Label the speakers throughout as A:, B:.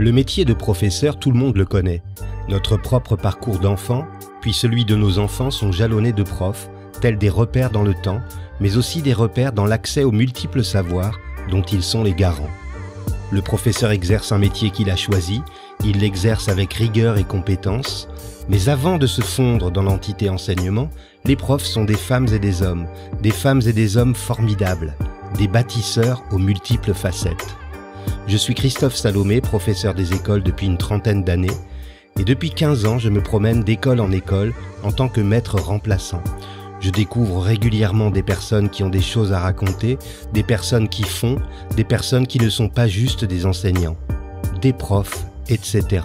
A: Le métier de professeur, tout le monde le connaît. Notre propre parcours d'enfant, puis celui de nos enfants sont jalonnés de profs, tels des repères dans le temps, mais aussi des repères dans l'accès aux multiples savoirs dont ils sont les garants. Le professeur exerce un métier qu'il a choisi, il l'exerce avec rigueur et compétence, mais avant de se fondre dans l'entité enseignement, les profs sont des femmes et des hommes formidables, des bâtisseurs aux multiples facettes. Je suis Christophe Salomé, professeur des écoles depuis une trentaine d'années, et depuis 15 ans, je me promène d'école en école en tant que maître remplaçant. Je découvre régulièrement des personnes qui ont des choses à raconter, des personnes qui font, des personnes qui ne sont pas juste des enseignants, des profs, etc.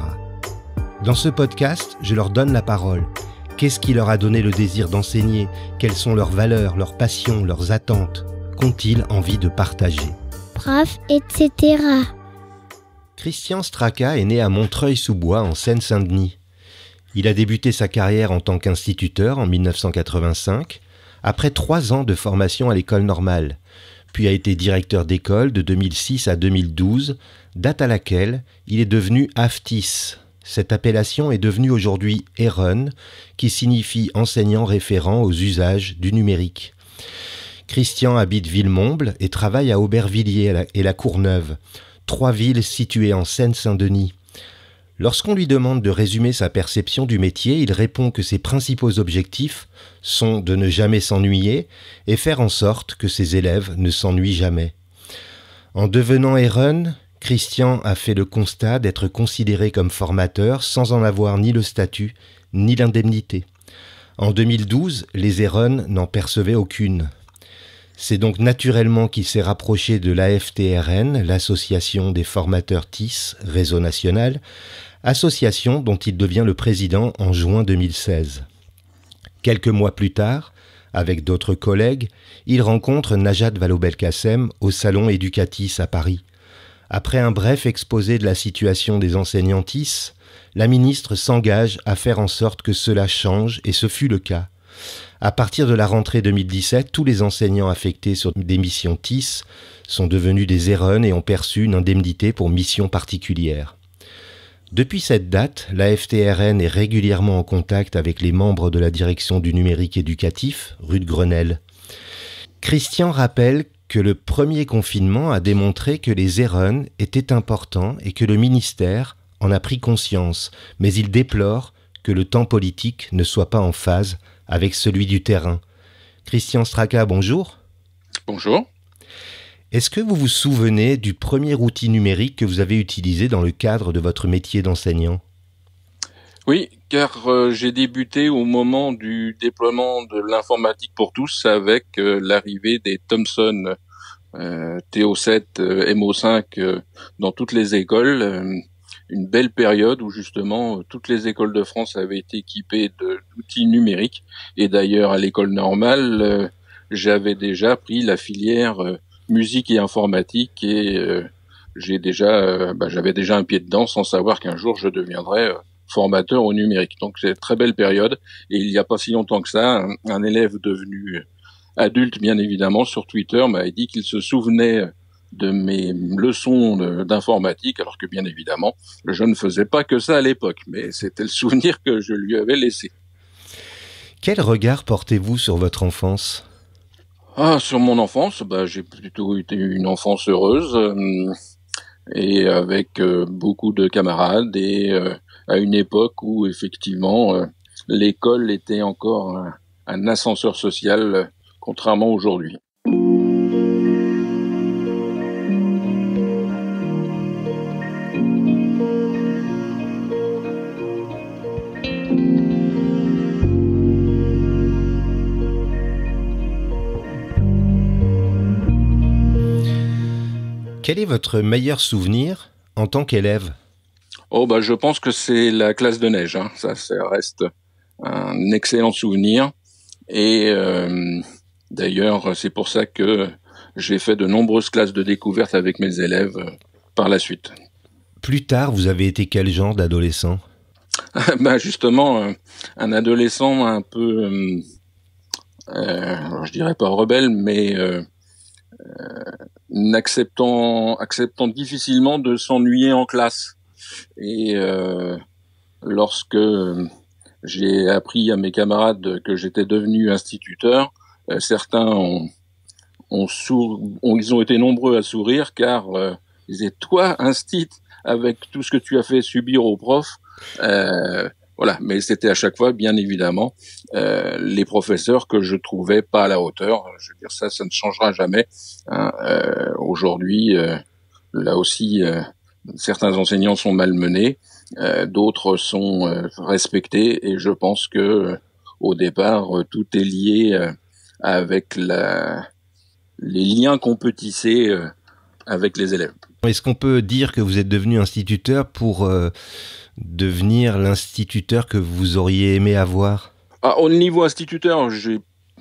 A: Dans ce podcast, je leur donne la parole. Qu'est-ce qui leur a donné le désir d'enseigner? Quelles sont leurs valeurs, leurs passions, leurs attentes? Qu'ont-ils envie de partager?
B: Prof, etc.
A: Christian Straka est né à Montreuil-sous-Bois, en Seine-Saint-Denis. Il a débuté sa carrière en tant qu'instituteur en 1985, après 3 ans de formation à l'école normale, puis a été directeur d'école de 2006 à 2012, date à laquelle il est devenu AFTIS. Cette appellation est devenue aujourd'hui EREN, qui signifie enseignant référent aux usages du numérique. Christian habite Villemomble et travaille à Aubervilliers et la Courneuve, 3 villes situées en Seine-Saint-Denis. Lorsqu'on lui demande de résumer sa perception du métier, il répond que ses principaux objectifs sont de ne jamais s'ennuyer et faire en sorte que ses élèves ne s'ennuient jamais. En devenant EREN, Christian a fait le constat d'être considéré comme formateur sans en avoir ni le statut ni l'indemnité. En 2012, les EREN n'en percevaient aucune. C'est donc naturellement qu'il s'est rapproché de l'AFTRN, l'association des formateurs TIS, réseau national, association dont il devient le président en juin 2016. Quelques mois plus tard, avec d'autres collègues, il rencontre Najat Vallaud-Belkacem au salon Educatis à Paris. Après un bref exposé de la situation des enseignants TIS, la ministre s'engage à faire en sorte que cela change et ce fut le cas. À partir de la rentrée 2017, tous les enseignants affectés sur des missions TIS sont devenus des EREN et ont perçu une indemnité pour mission particulière. Depuis cette date, l'AFTRN est régulièrement en contact avec les membres de la direction du numérique éducatif, rue de Grenelle. Christian rappelle que le premier confinement a démontré que les EREN étaient importants et que le ministère en a pris conscience, mais il déplore que le temps politique ne soit pas en phase avec celui du terrain. Christian Straka, bonjour.
C: Bonjour.
A: Est-ce que vous vous souvenez du premier outil numérique que vous avez utilisé dans le cadre de votre métier d'enseignant?
C: Oui, car j'ai débuté au moment du déploiement de l'informatique pour tous avec l'arrivée des Thomson TO7, MO5 dans toutes les écoles. Une belle période où justement toutes les écoles de France avaient été équipées d'outils numériques. Et d'ailleurs, à l'école normale, j'avais déjà pris la filière musique et informatique et j'avais déjà un pied dedans sans savoir qu'un jour je deviendrais formateur au numérique. Donc c'est une très belle période. Et il n'y a pas si longtemps que ça, un élève devenu adulte, bien évidemment, sur Twitter m'a dit qu'il se souvenait de mes leçons d'informatique, alors que bien évidemment, je ne faisais pas que ça à l'époque, mais c'était le souvenir que je lui avais laissé.
A: Quel regard portez-vous sur votre enfance?
C: Sur mon enfance, j'ai plutôt été une enfance heureuse et avec beaucoup de camarades et à une époque où effectivement l'école était encore un ascenseur social, contrairement aujourd'hui.
A: Quel est votre meilleur souvenir en tant qu'élève?
C: Je pense que c'est la classe de neige. Ça reste un excellent souvenir. Et d'ailleurs, c'est pour ça que j'ai fait de nombreuses classes de découverte avec mes élèves par la suite.
A: Plus tard, vous avez été quel genre d'adolescent?
C: Justement, un adolescent un peu, je dirais pas rebelle, mais acceptant difficilement de s'ennuyer en classe. Et lorsque j'ai appris à mes camarades que j'étais devenu instituteur, certains ils ont été nombreux à sourire car ils disaient toi instit avec tout ce que tu as fait subir aux profs. Voilà, mais c'était à chaque fois, bien évidemment, les professeurs que je trouvais pas à la hauteur. Je veux dire, ça ne changera jamais. Hein. Aujourd'hui, là aussi, certains enseignants sont malmenés, d'autres sont respectés, et je pense que au départ, tout est lié avec les liens qu'on peut tisser avec les élèves.
A: Est-ce qu'on peut dire que vous êtes devenu instituteur pour devenir l'instituteur que vous auriez aimé avoir ?
C: Au niveau instituteur,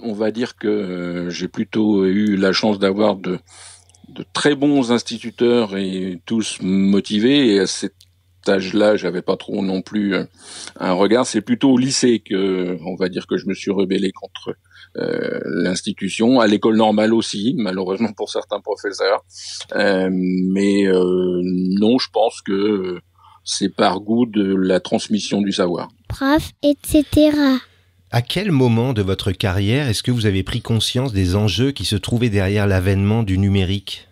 C: on va dire que j'ai plutôt eu la chance d'avoir de très bons instituteurs et tous motivés. Et à cet âge-là, j'avais pas trop non plus un regard. C'est plutôt au lycée que, on va dire que je me suis rebellé contre l'institution. À l'école normale aussi, malheureusement pour certains professeurs. Mais non, je pense que c'est par goût de la transmission du savoir.
B: Prof, etc.
A: À quel moment de votre carrière est-ce que vous avez pris conscience des enjeux qui se trouvaient derrière l'avènement du numérique ?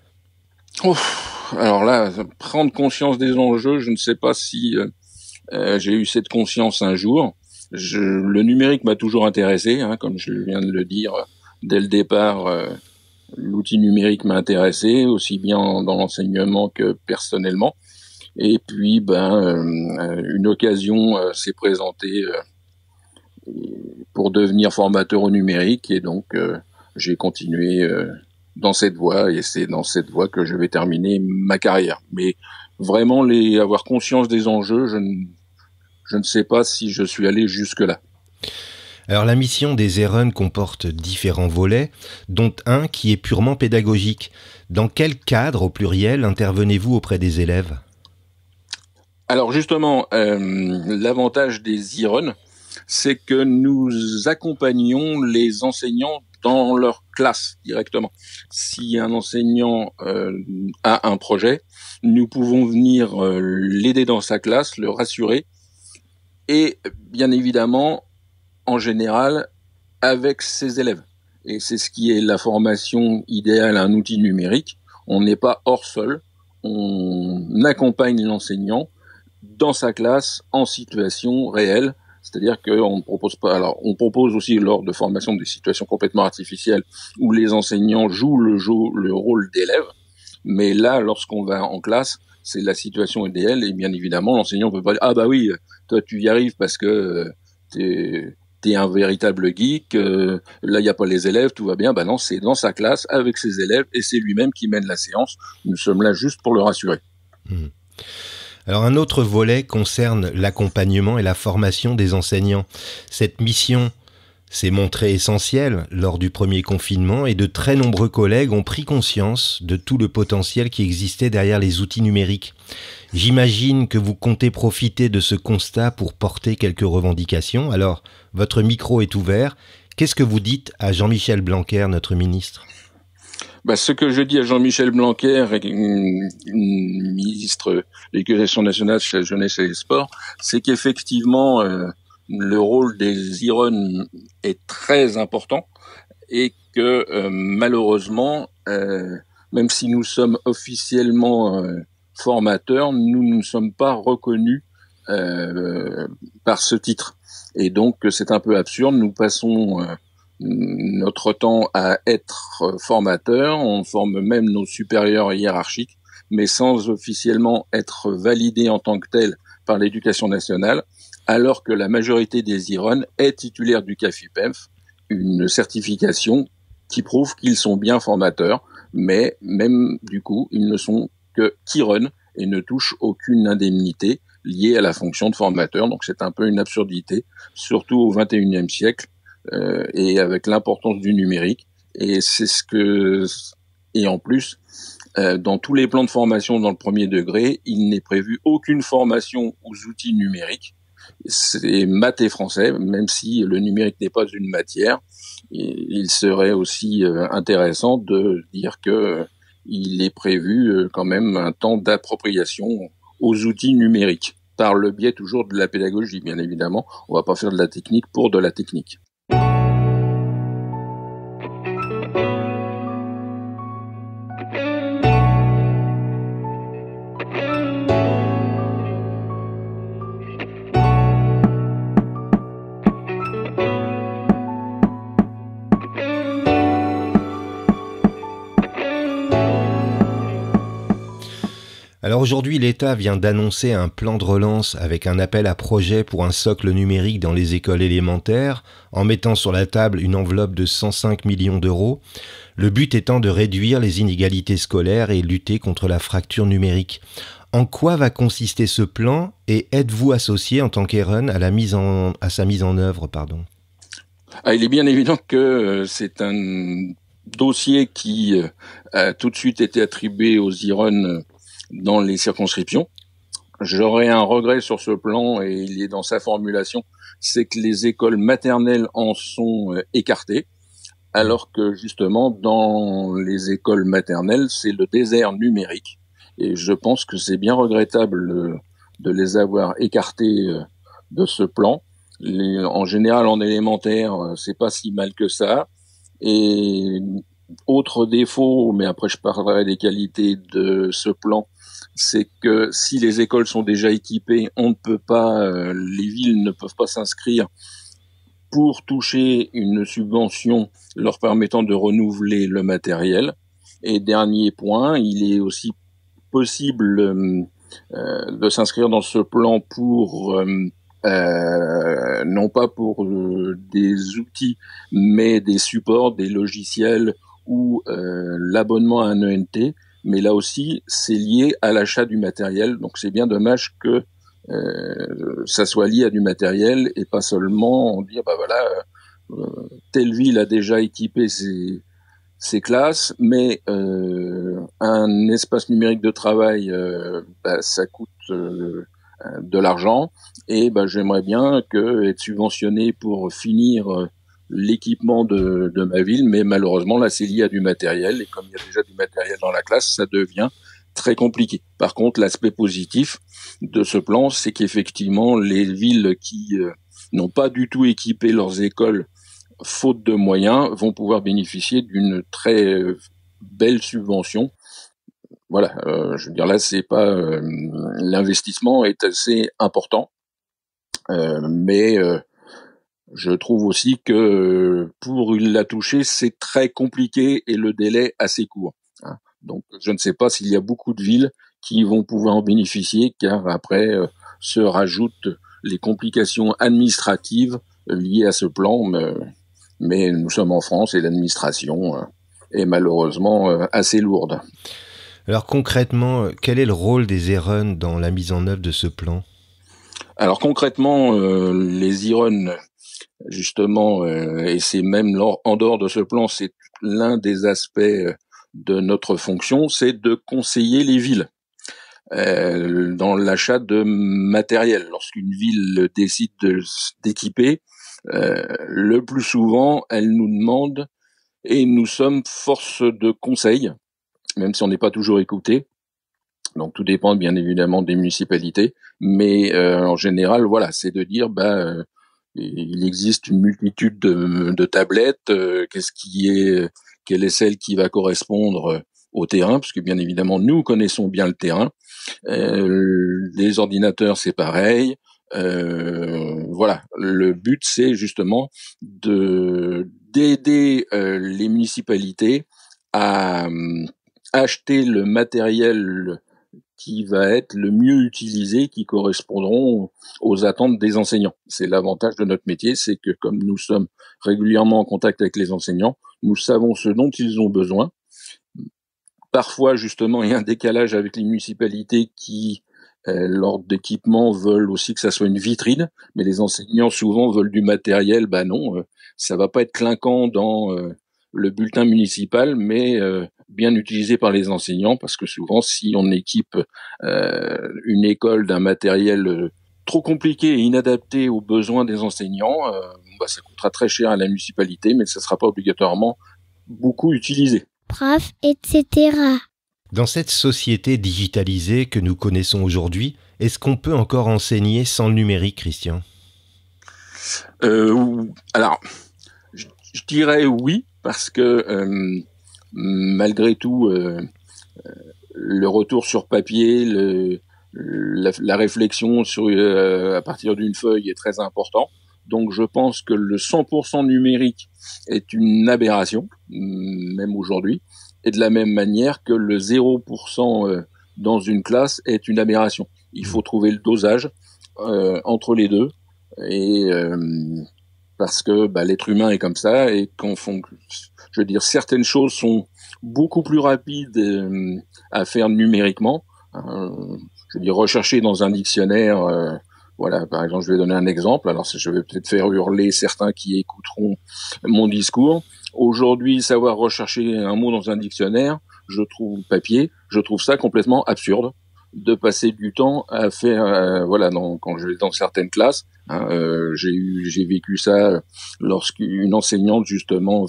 C: Alors là, prendre conscience des enjeux, je ne sais pas si j'ai eu cette conscience un jour. Le numérique m'a toujours intéressé, hein, comme je viens de le dire dès le départ. L'outil numérique m'a intéressé, aussi bien dans l'enseignement que personnellement. Et puis, une occasion s'est présentée pour devenir formateur au numérique, et donc j'ai continué dans cette voie, et c'est dans cette voie que je vais terminer ma carrière. Mais vraiment, avoir conscience des enjeux, je ne sais pas si je suis allé jusque-là.
A: Alors la mission des ERUN comporte différents volets, dont un qui est purement pédagogique. Dans quel cadre, au pluriel, intervenez-vous auprès des élèves ?
C: Alors justement, l'avantage des ERUN, c'est que nous accompagnons les enseignants dans leur classe directement. Si un enseignant a un projet, nous pouvons venir l'aider dans sa classe, le rassurer, et bien évidemment, en général, avec ses élèves. Et c'est ce qui est la formation idéale à un outil numérique. On n'est pas hors sol, on accompagne l'enseignant dans sa classe en situation réelle. C'est-à-dire qu'on ne propose pas. Alors, on propose aussi lors de formation des situations complètement artificielles où les enseignants jouent le rôle d'élève. Mais là, lorsqu'on va en classe, c'est la situation idéale, et bien évidemment, l'enseignant peut pas dire, ah bah oui, toi tu y arrives parce que t'es un véritable geek, là il n'y a pas les élèves, tout va bien. Non, c'est dans sa classe, avec ses élèves, et c'est lui-même qui mène la séance. Nous sommes là juste pour le rassurer.
A: Alors un autre volet concerne l'accompagnement et la formation des enseignants. Cette mission s'est montrée essentielle lors du premier confinement, et de très nombreux collègues ont pris conscience de tout le potentiel qui existait derrière les outils numériques. J'imagine que vous comptez profiter de ce constat pour porter quelques revendications. Alors, votre micro est ouvert. Qu'est-ce que vous dites à Jean-Michel Blanquer, notre ministre ?
C: Ce que je dis à Jean-Michel Blanquer, ministre de l'Éducation nationale, de la jeunesse et des sports, c'est qu'effectivement, le rôle des ERUN est très important, et que malheureusement, même si nous sommes officiellement formateurs, nous ne sommes pas reconnus par ce titre. Et donc, c'est un peu absurde. Nous passons notre temps à être formateurs, on forme même nos supérieurs hiérarchiques, mais sans officiellement être validés en tant que tels par l'Éducation nationale, alors que la majorité des ERUN est titulaire du CAFIPEMF, une certification qui prouve qu'ils sont bien formateurs, mais même du coup, ils ne sont que qu'ERUN et ne touchent aucune indemnité liée à la fonction de formateur. Donc c'est un peu une absurdité, surtout au XXIe siècle, et avec l'importance du numérique. Et et en plus, dans tous les plans de formation dans le premier degré, il n'est prévu aucune formation aux outils numériques. C'est maths et français, même si le numérique n'est pas une matière. Il serait aussi intéressant de dire que il est prévu quand même un temps d'appropriation aux outils numériques, par le biais toujours de la pédagogie, bien évidemment. On va pas faire de la technique pour de la technique.
A: Alors aujourd'hui, l'État vient d'annoncer un plan de relance avec un appel à projet pour un socle numérique dans les écoles élémentaires, en mettant sur la table une enveloppe de 105 millions d'euros, le but étant de réduire les inégalités scolaires et lutter contre la fracture numérique. En quoi va consister ce plan et êtes-vous associé en tant qu'Eren à sa mise en œuvre,
C: Il est bien évident que c'est un dossier qui a tout de suite été attribué aux IREN dans les circonscriptions. J'aurais un regret sur ce plan, et il est dans sa formulation, c'est que les écoles maternelles en sont écartées, alors que justement dans les écoles maternelles, c'est le désert numérique. Et je pense que c'est bien regrettable de les avoir écartés de ce plan. En général, en élémentaire, c'est pas si mal que ça. Et autre défaut, mais après je parlerai des qualités de ce plan, c'est que si les écoles sont déjà équipées, on ne peut pas, les villes ne peuvent pas s'inscrire pour toucher une subvention leur permettant de renouveler le matériel. Et dernier point, il est aussi possible de s'inscrire dans ce plan pour non pas pour des outils, mais des supports, des logiciels ou l'abonnement à un ENT. Mais là aussi, c'est lié à l'achat du matériel. Donc c'est bien dommage que ça soit lié à du matériel et pas seulement dire telle ville a déjà équipé ses classes, mais un espace numérique de travail, ça coûte de l'argent, et j'aimerais bien être subventionné pour finir l'équipement de ma ville, mais malheureusement là c'est lié à du matériel, et comme il y a déjà du matériel dans la classe, ça devient très compliqué. Par contre, l'aspect positif de ce plan, c'est qu'effectivement les villes qui n'ont pas du tout équipé leurs écoles faute de moyens vont pouvoir bénéficier d'une très belle subvention. Voilà, je veux dire là c'est pas l'investissement est assez important, mais je trouve aussi que pour la toucher, c'est très compliqué et le délai assez court. Hein. Donc, je ne sais pas s'il y a beaucoup de villes qui vont pouvoir en bénéficier, car après se rajoutent les complications administratives liées à ce plan. Mais nous sommes en France et l'administration est malheureusement assez lourde.
A: Alors concrètement, quel est le rôle des IREN dans la mise en œuvre de ce plan ?
C: Alors concrètement, les IREN, justement, et c'est même en dehors de ce plan, c'est l'un des aspects de notre fonction, c'est de conseiller les villes dans l'achat de matériel. Lorsqu'une ville décide d'équiper, le plus souvent, elle nous demande, et nous sommes force de conseil, même si on n'est pas toujours écouté. Donc tout dépend bien évidemment des municipalités, mais en général, voilà, c'est de dire, il existe une multitude de tablettes. Quelle est celle qui va correspondre au terrain, parce que bien évidemment nous connaissons bien le terrain. Les ordinateurs, c'est pareil. Voilà, le but c'est justement d'aider les municipalités à acheter le matériel qui va être le mieux utilisé, qui correspondront aux attentes des enseignants. C'est l'avantage de notre métier, c'est que comme nous sommes régulièrement en contact avec les enseignants, nous savons ce dont ils ont besoin. Parfois, justement, il y a un décalage avec les municipalités qui, lors d'équipement, veulent aussi que ça soit une vitrine, mais les enseignants souvent veulent du matériel. Non, ça va pas être clinquant dans le bulletin municipal, mais bien utilisé par les enseignants, parce que souvent, si on équipe une école d'un matériel trop compliqué et inadapté aux besoins des enseignants, ça coûtera très cher à la municipalité, mais ça sera pas obligatoirement beaucoup utilisé.
B: Prof, etc.
A: Dans cette société digitalisée que nous connaissons aujourd'hui, est-ce qu'on peut encore enseigner sans le numérique, Christian ?
C: Alors, je dirais oui, parce que malgré tout, le retour sur papier, la réflexion sur à partir d'une feuille est très important. Donc je pense que le 100% numérique est une aberration, même aujourd'hui, et de la même manière que le 0% dans une classe est une aberration. Il faut trouver le dosage entre les deux, et parce que l'être humain est comme ça, et je veux dire, certaines choses sont beaucoup plus rapides à faire numériquement. Je veux dire, rechercher dans un dictionnaire, voilà, par exemple, je vais donner un exemple. Alors, je vais peut-être faire hurler certains qui écouteront mon discours. Aujourd'hui, savoir rechercher un mot dans un dictionnaire, je trouve ça complètement absurde de passer du temps à faire, voilà, quand je vais dans certaines classes, j'ai vécu ça lorsqu'une enseignante justement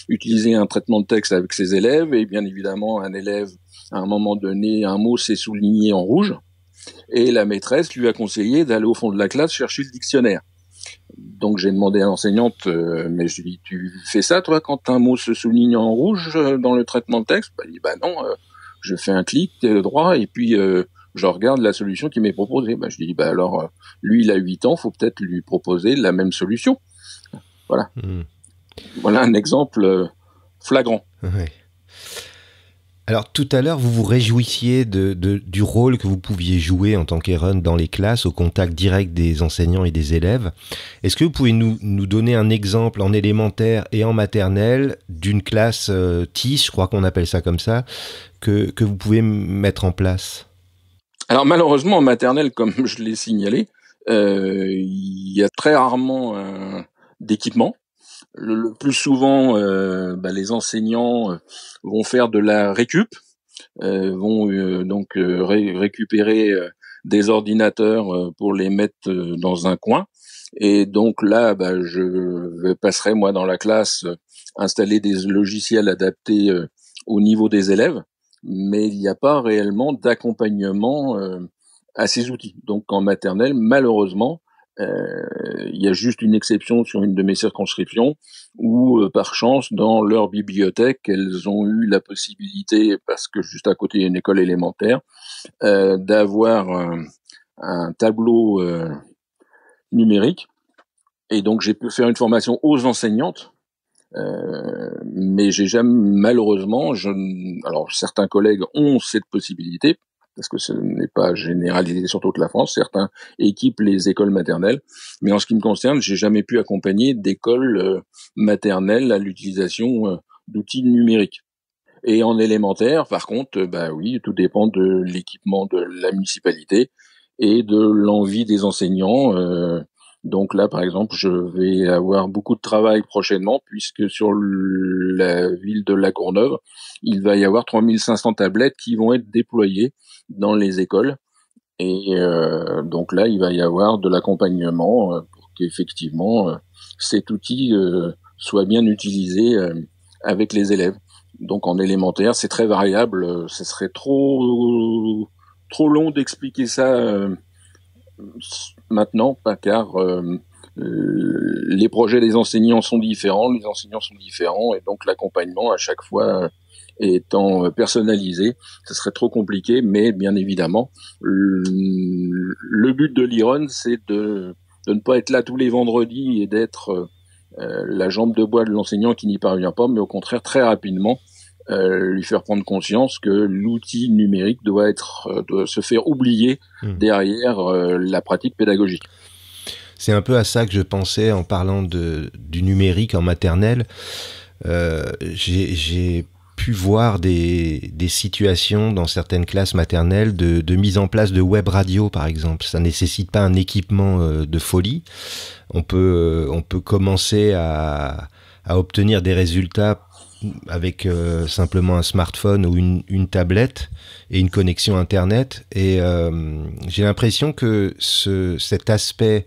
C: utiliser un traitement de texte avec ses élèves, et bien évidemment un élève à un moment donné, un mot s'est souligné en rouge, et la maîtresse lui a conseillé d'aller au fond de la classe chercher le dictionnaire. Donc j'ai demandé à l'enseignante, mais je lui dis, tu fais ça toi quand un mot se souligne en rouge dans le traitement de texte? Elle dit, non, je fais un clic droit et puis je regarde la solution qui m'est proposée. Je lui dis, alors lui il a 8 ans, faut peut-être lui proposer la même solution. Voilà. Voilà un exemple flagrant.
A: Ouais. Alors tout à l'heure, vous vous réjouissiez du rôle que vous pouviez jouer en tant qu'Aaron dans les classes, au contact direct des enseignants et des élèves. Est-ce que vous pouvez nous donner un exemple en élémentaire et en maternelle d'une classe TIS, je crois qu'on appelle ça comme ça, que vous pouvez mettre en place ?
C: Alors malheureusement, en maternelle, comme je l'ai signalé, il y a très rarement d'équipement. Le plus souvent, les enseignants vont faire de la récup, vont récupérer des ordinateurs pour les mettre dans un coin. Et donc là, je passerai moi dans la classe installer des logiciels adaptés au niveau des élèves, mais il n'y a pas réellement d'accompagnement à ces outils. Donc en maternelle, malheureusement, il y a juste une exception sur une de mes circonscriptions où, par chance, dans leur bibliothèque, elles ont eu la possibilité, parce que juste à côté il y a une école élémentaire, d'avoir un tableau numérique. Et donc j'ai pu faire une formation aux enseignantes, mais j'ai jamais, malheureusement, alors certains collègues ont cette possibilité, parce que ce n'est pas généralisé sur toute la France. Certains équipent les écoles maternelles, mais en ce qui me concerne, j'ai jamais pu accompagner d'écoles maternelles à l'utilisation d'outils numériques. Et en élémentaire, par contre, oui, tout dépend de l'équipement de la municipalité et de l'envie des enseignants. Donc là, par exemple, je vais avoir beaucoup de travail prochainement, puisque sur la ville de La Courneuve, il va y avoir 3500 tablettes qui vont être déployées dans les écoles. Et donc là, il va y avoir de l'accompagnement pour qu'effectivement cet outil soit bien utilisé avec les élèves. Donc en élémentaire, c'est très variable. Ce serait trop long d'expliquer ça maintenant, car les projets des enseignants sont différents, les enseignants sont différents, et donc l'accompagnement à chaque fois étant personnalisé, ce serait trop compliqué. Mais bien évidemment, le but de l'Iron, c'est de ne pas être là tous les vendredis et d'être la jambe de bois de l'enseignant qui n'y parvient pas, mais au contraire très rapidement lui faire prendre conscience que l'outil numérique doit se faire oublier derrière la pratique pédagogique.
A: C'est un peu à ça que je pensais en parlant du numérique en maternelle. J'ai pu voir des situations dans certaines classes maternelles de mise en place de web radio, par exemple. Ça nécessite pas un équipement de folie. On peut commencer à obtenir des résultats avec simplement un smartphone ou une tablette et une connexion Internet. Et j'ai l'impression que cet aspect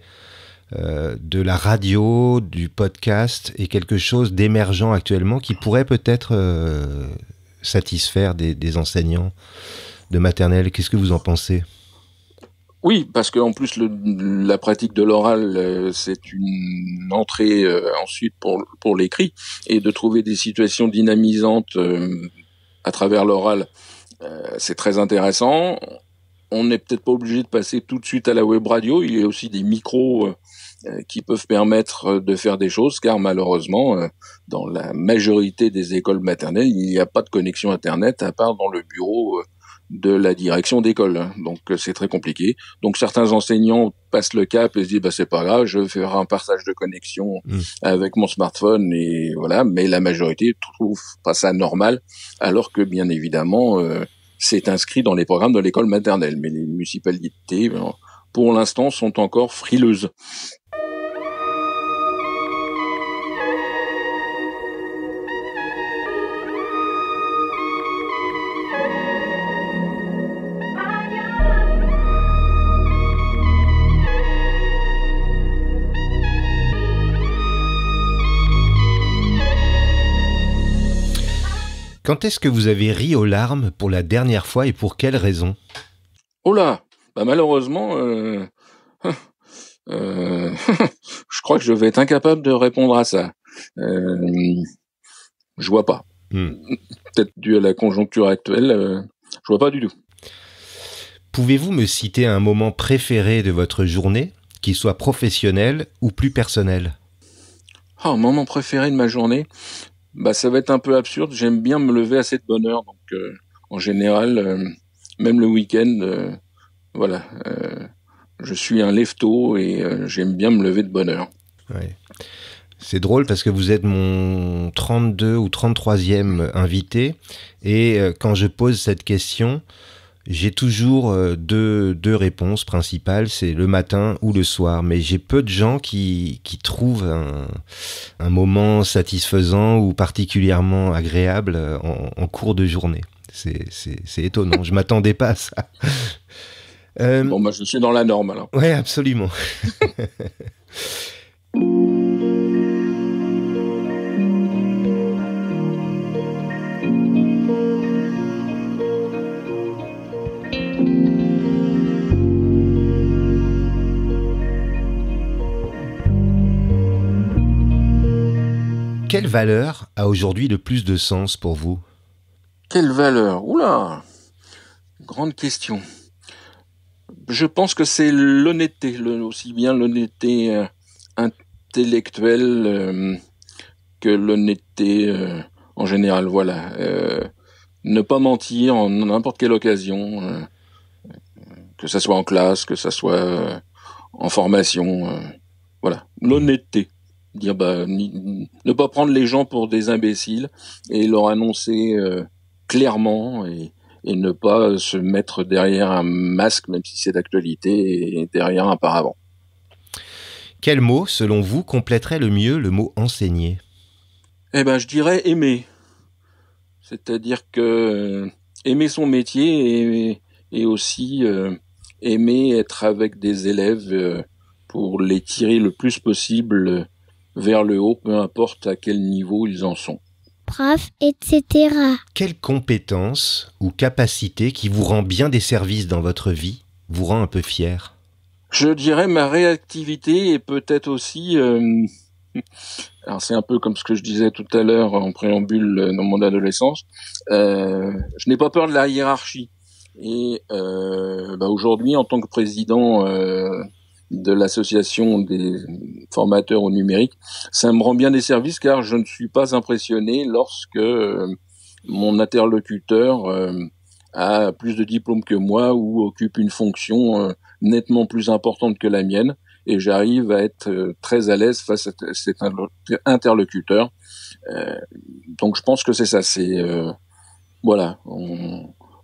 A: de la radio, du podcast est quelque chose d'émergent actuellement qui pourrait peut-être satisfaire des enseignants de maternelle. Qu'est-ce que vous en pensez ?
C: Oui, parce que en plus la pratique de l'oral, c'est une entrée ensuite pour l'écrit, et de trouver des situations dynamisantes à travers l'oral, c'est très intéressant. On n'est peut-être pas obligé de passer tout de suite à la web radio. Il y a aussi des micros qui peuvent permettre de faire des choses, car malheureusement, dans la majorité des écoles maternelles, il n'y a pas de connexion Internet à part dans le bureau de la direction d'école. Donc c'est très compliqué. Donc certains enseignants passent le cap et se disent c'est pas grave, je vais faire un partage de connexion avec mon smartphone et voilà. Mais la majorité trouve pas ça normal, alors que bien évidemment c'est inscrit dans les programmes de l'école maternelle. Mais les municipalités, pour l'instant, sont encore frileuses.
A: Quand est-ce que vous avez ri aux larmes pour la dernière fois et pour quelle raison ?
C: Oh là, malheureusement, je crois que je vais être incapable de répondre à ça. Je vois pas. Peut-être dû à la conjoncture actuelle, je vois pas du tout.
A: Pouvez-vous me citer un moment préféré de votre journée, qu'il soit professionnel ou plus personnel ?
C: Un moment préféré de ma journée ? Ça va être un peu absurde. J'aime bien me lever assez de bonne heure. Donc, en général, même le week-end, voilà. Je suis un lève-tôt et j'aime bien me lever de bonne heure.
A: Ouais. C'est drôle parce que vous êtes mon 32 ou 33e invité. Et quand je pose cette question, j'ai toujours deux réponses principales, c'est le matin ou le soir. Mais j'ai peu de gens qui trouvent un moment satisfaisant ou particulièrement agréable en cours de journée. C'est étonnant, je m'attendais pas à ça.
C: Je suis dans la norme alors.
A: Oui, absolument. Quelle valeur a aujourd'hui le plus de sens pour vous ?
C: Quelle valeur ? Oula ! Grande question. Je pense que c'est l'honnêteté, aussi bien l'honnêteté intellectuelle que l'honnêteté en général. Voilà. Ne pas mentir en n'importe quelle occasion, que ça soit en classe, que ça soit en formation. Voilà. L'honnêteté. Dire ne pas prendre les gens pour des imbéciles et leur annoncer clairement et ne pas se mettre derrière un masque, même si c'est d'actualité, et derrière un paravent.
A: Quel mot, selon vous, compléterait le mieux le mot enseigner ?
C: Je dirais aimer. C'est-à-dire que aimer son métier et aussi aimer être avec des élèves pour les tirer le plus possible vers le haut, peu importe à quel niveau ils en sont.
B: Prof, etc.
A: Quelle compétence ou capacité qui vous rend bien des services dans votre vie vous rend un peu fier ?
C: Je dirais ma réactivité et peut-être aussi... alors c'est un peu comme ce que je disais tout à l'heure en préambule dans mon adolescence. Je n'ai pas peur de la hiérarchie. Et aujourd'hui, en tant que président de l'association des formateurs au numérique, ça me rend bien des services car je ne suis pas impressionné lorsque mon interlocuteur a plus de diplômes que moi ou occupe une fonction nettement plus importante que la mienne, et j'arrive à être très à l'aise face à cet interlocuteur. Donc je pense que c'est ça, c'est voilà.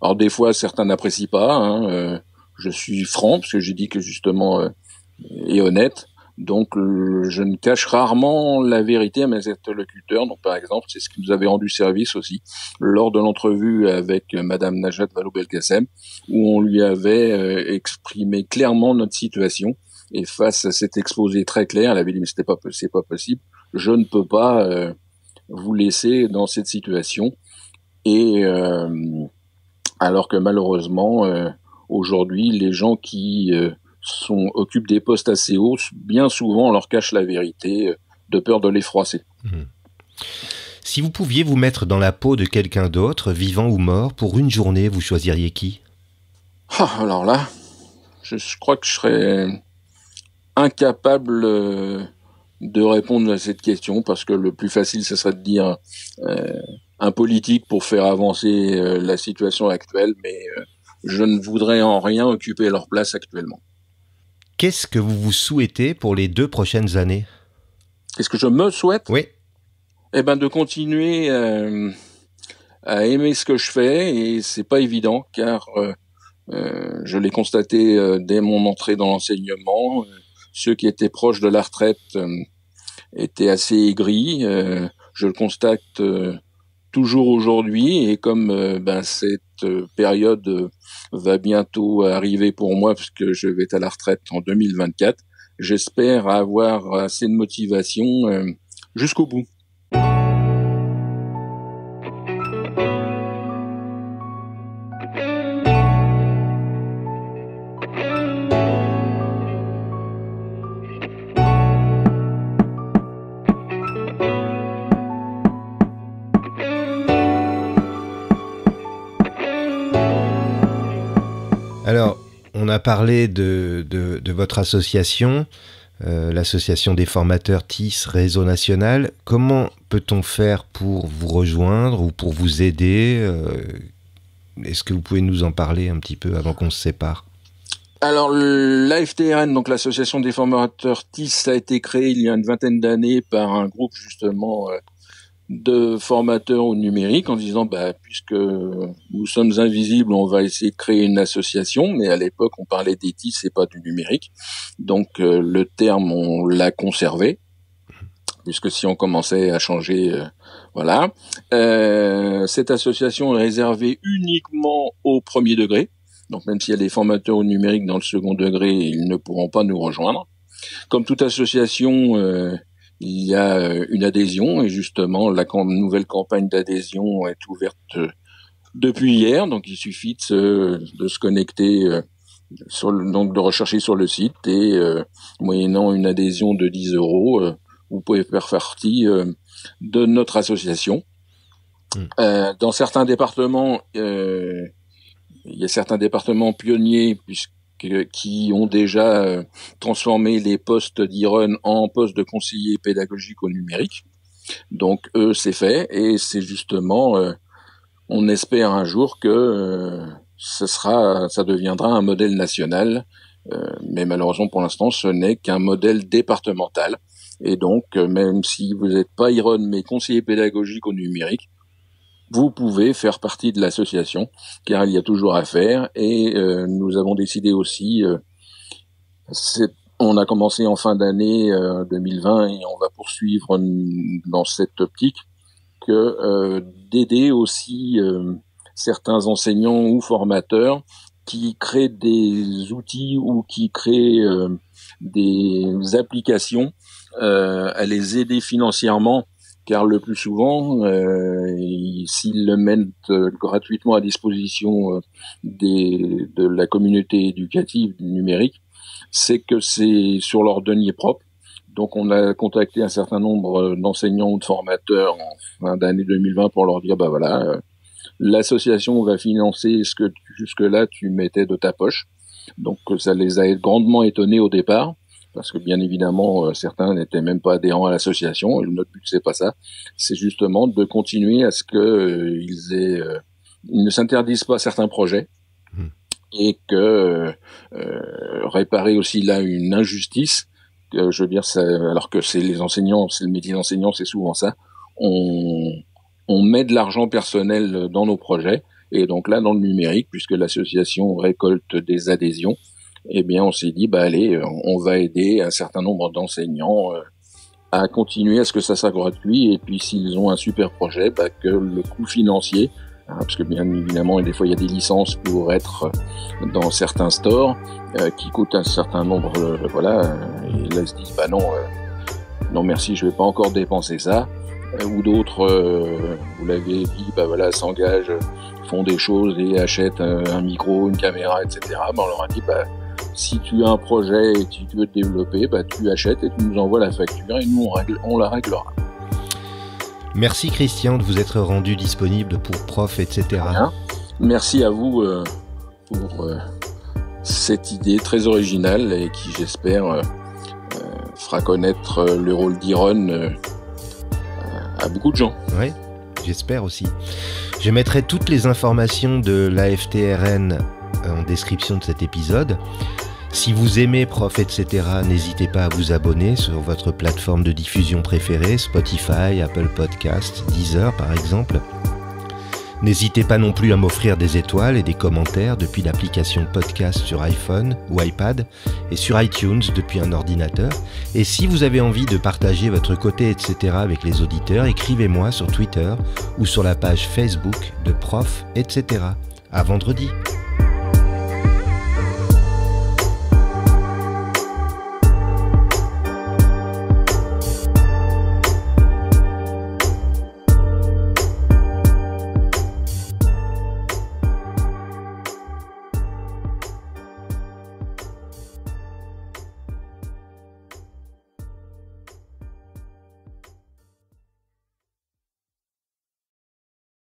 C: Alors des fois certains n'apprécient pas, je suis franc parce que j'ai dit que justement et honnête. Donc, je ne cache rarement la vérité à mes interlocuteurs. Donc, par exemple, c'est ce qui nous avait rendu service aussi lors de l'entrevue avec Madame Najat Vallaud-Belkacem, où on lui avait exprimé clairement notre situation. Et face à cet exposé très clair, elle avait dit, mais c'est pas possible. Je ne peux pas vous laisser dans cette situation. Et alors que malheureusement, aujourd'hui, les gens qui occupent des postes assez hauts, bien souvent, on leur cache la vérité de peur de les froisser.
A: Si vous pouviez vous mettre dans la peau de quelqu'un d'autre, vivant ou mort, pour une journée, vous choisiriez qui ?
C: Alors là, je crois que je serais incapable de répondre à cette question, parce que le plus facile, ce serait de dire un politique pour faire avancer la situation actuelle, mais je ne voudrais en rien occuper leur place actuellement.
A: Qu'est-ce que vous vous souhaitez pour les 2 prochaines années ?
C: Qu'est-ce que je me souhaite ?
A: Oui.
C: De continuer à aimer ce que je fais, et c'est pas évident, car je l'ai constaté dès mon entrée dans l'enseignement. Ceux qui étaient proches de la retraite étaient assez aigris. Je le constate toujours aujourd'hui, et comme cette période va bientôt arriver pour moi, puisque je vais être à la retraite en 2024, j'espère avoir assez de motivation jusqu'au bout.
A: Alors, on a parlé de votre association, l'association des formateurs TIS Réseau National. Comment peut-on faire pour vous rejoindre ou pour vous aider ? Est-ce que vous pouvez nous en parler un petit peu avant qu'on se sépare ?
C: Alors, l'AFTRN, donc l'association des formateurs TIS, a été créée il y a une vingtaine d'années par un groupe justement de formateurs au numérique, en disant puisque nous sommes invisibles, on va essayer de créer une association. Mais à l'époque, on parlait des TIS et pas du numérique, donc le terme on l'a conservé, puisque si on commençait à changer, voilà. Cette association est réservée uniquement au premier degré, donc même s'il y a des formateurs au numérique dans le second degré, ils ne pourront pas nous rejoindre. Comme toute association, il y a une adhésion, et justement la nouvelle campagne d'adhésion est ouverte depuis hier, donc il suffit de se connecter, donc de rechercher sur le site, et moyennant une adhésion de 10 €, vous pouvez faire partie de notre association. Dans certains départements, il y a certains départements pionniers qui ont déjà transformé les postes d'IRON en postes de conseiller pédagogique au numérique. Donc eux, c'est fait, et c'est justement, on espère un jour que ça deviendra un modèle national, mais malheureusement pour l'instant, ce n'est qu'un modèle départemental. Et donc, même si vous n'êtes pas IRON mais conseiller pédagogique au numérique, vous pouvez faire partie de l'association, car il y a toujours à faire. Et nous avons décidé aussi, on a commencé en fin d'année 2020, et on va poursuivre dans cette optique, que d'aider aussi certains enseignants ou formateurs qui créent des outils ou qui créent des applications, à les aider financièrement, car le plus souvent, s'ils le mettent gratuitement à disposition de la communauté éducative du numérique, c'est que c'est sur leur denier propre. Donc on a contacté un certain nombre d'enseignants ou de formateurs en fin d'année 2020 pour leur dire, l'association va financer ce que jusque-là tu mettais de ta poche. Donc ça les a grandement étonnés au départ, parce que bien évidemment certains n'étaient même pas adhérents à l'association, et notre but c'est pas ça, c'est justement de continuer à ce que ils ne s'interdisent pas certains projets, et que réparer aussi là une injustice, je veux dire, alors que c'est les enseignants, c'est le métier d'enseignant, c'est souvent ça, on met de l'argent personnel dans nos projets, et donc là dans le numérique, puisque l'association récolte des adhésions, eh bien on s'est dit allez, on va aider un certain nombre d'enseignants à continuer à ce que ça soit gratuit, et puis s'ils ont un super projet, que le coût financier, parce que bien évidemment des fois il y a des licences pour être dans certains stores qui coûtent un certain nombre, et là ils se disent non merci, je vais pas encore dépenser ça. ou d'autres, vous l'avez dit, s'engagent, font des choses et achètent un micro, une caméra, etc. On leur a dit, si tu as un projet et que tu veux te développer, tu achètes et tu nous envoies la facture et nous on la réglera.
A: Merci Christian de vous être rendu disponible pour Prof, etc.
C: Bien. Merci à vous pour cette idée très originale et qui, j'espère, fera connaître le rôle d'Iron à beaucoup de gens.
A: Oui, j'espère aussi. Je mettrai toutes les informations de l'AFTRN en description de cet épisode. Si vous aimez Prof, etc., n'hésitez pas à vous abonner sur votre plateforme de diffusion préférée, Spotify, Apple Podcasts, Deezer par exemple. N'hésitez pas non plus à m'offrir des étoiles et des commentaires depuis l'application podcast sur iPhone ou iPad et sur iTunes depuis un ordinateur. Et si vous avez envie de partager votre côté, etc. avec les auditeurs, écrivez-moi sur Twitter ou sur la page Facebook de Prof, etc. À vendredi.